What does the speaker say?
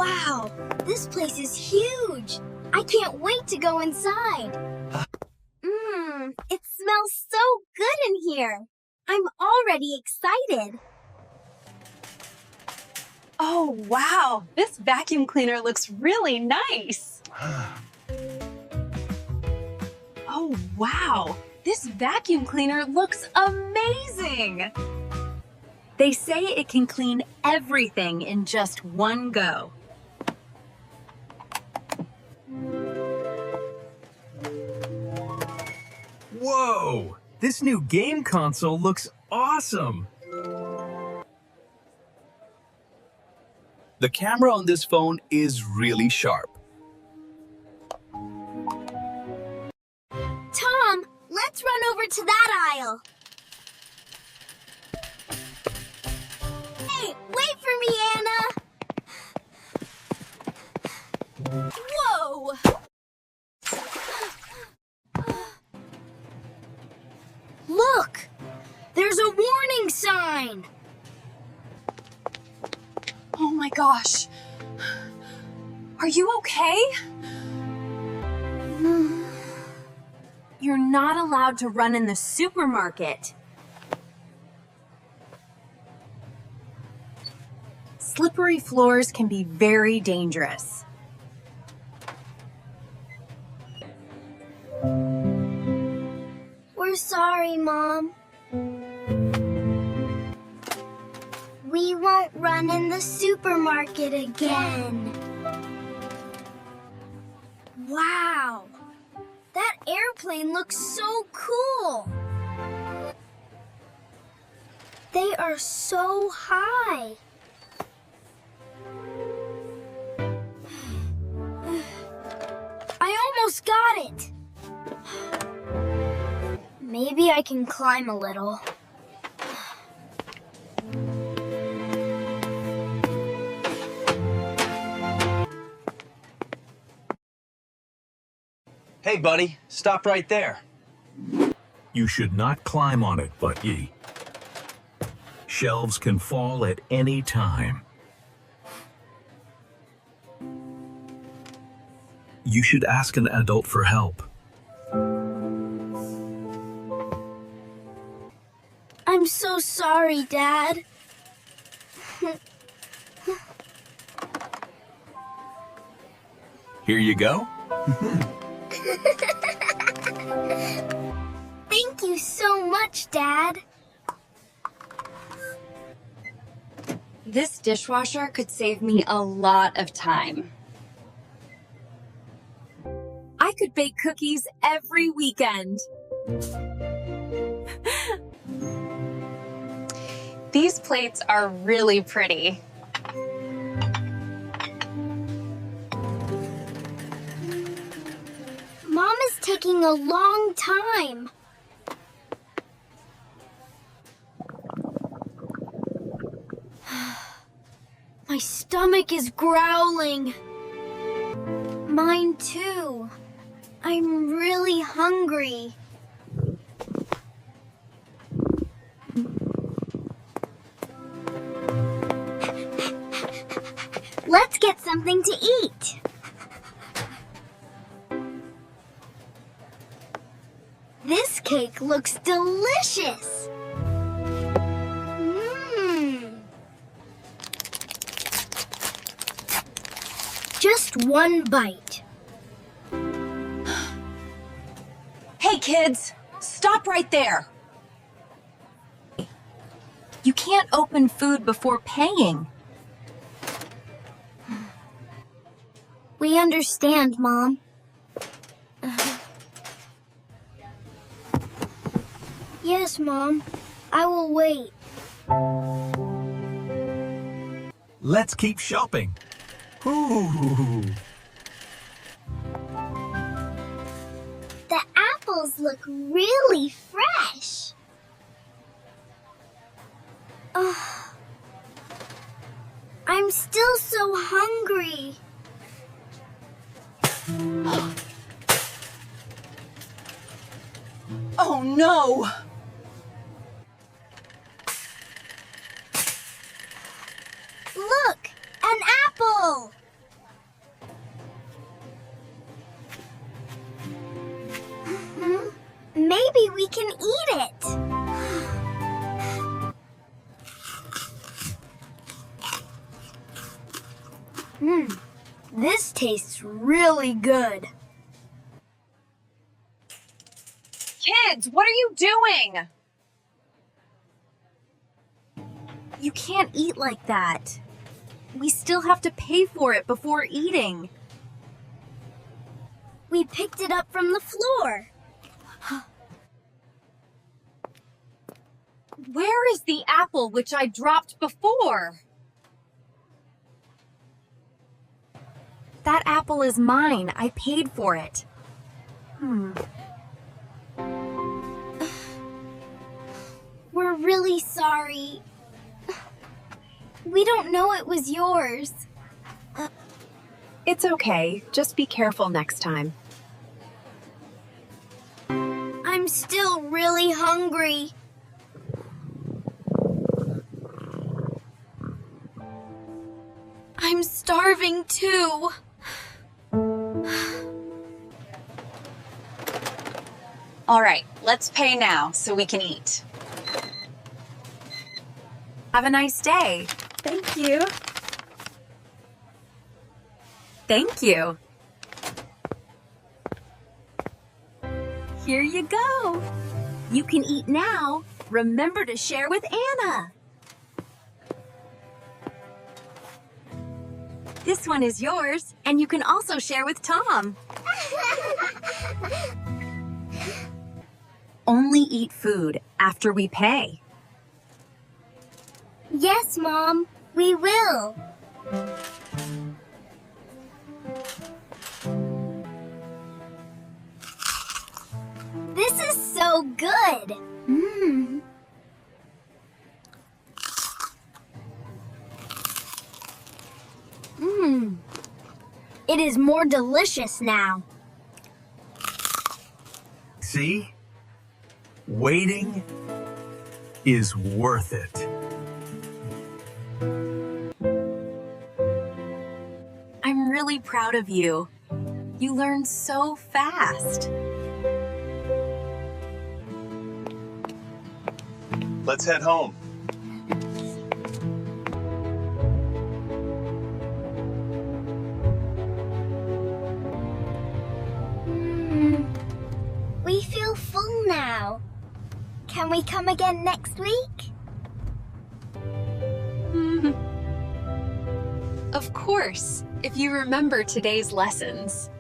Wow, this place is huge. I can't wait to go inside. It smells so good in here. I'm already excited. Oh, wow. This vacuum cleaner looks really nice. Oh, wow. This vacuum cleaner looks amazing. They say it can clean everything in just one go. Whoa! This new game console looks awesome! The camera on this phone is really sharp. Tom, let's run over to that aisle. Hey, wait for me, Anna. Whoa! Look! There's a warning sign! Oh my gosh. Are you okay? You're not allowed to run in the supermarket. Slippery floors can be very dangerous. We're sorry, Mom. We won't run in the supermarket again. Wow! That airplane looks so cool! They are so high. I almost got it. Maybe I can climb a little. Hey, buddy, stop right there. You should not climb on it, Buddy. Shelves can fall at any time. You should ask an adult for help. I'm so sorry, Dad. Here you go. Thank you so much, Dad. This dishwasher could save me a lot of time. I could bake cookies every weekend. These plates are really pretty. Mom is taking a long time. My stomach is growling. Mine too. I'm really hungry. Let's get something to eat. This cake looks delicious. Just one bite. Hey kids, stop right there. You can't open food before paying. We understand, Mom. Yes, Mom. I will wait. Let's keep shopping. Ooh. The apples look really fresh. I'm still so hungry. Oh no! Look, an apple! This tastes really good. Kids, what are you doing? You can't eat like that. We still have to pay for it before eating. We picked it up from the floor. Where is the apple which I dropped before? That apple is mine. I paid for it. We're really sorry. We don't know it was yours. It's okay. Just be careful next time. I'm still really hungry. I'm starving too. All right, let's pay now so we can eat. Have a nice day. Thank you. Thank you. Here you go. You can eat now. Remember to share with Anna. This one is yours, and you can also share with Tom. Only eat food after we pay. Yes, Mom, we will. This is so good. It is more delicious now. See? Waiting is worth it. I'm really proud of you. You learned so fast. Let's head home. We feel full now. Can we come again next week? Of course, if you remember today's lessons.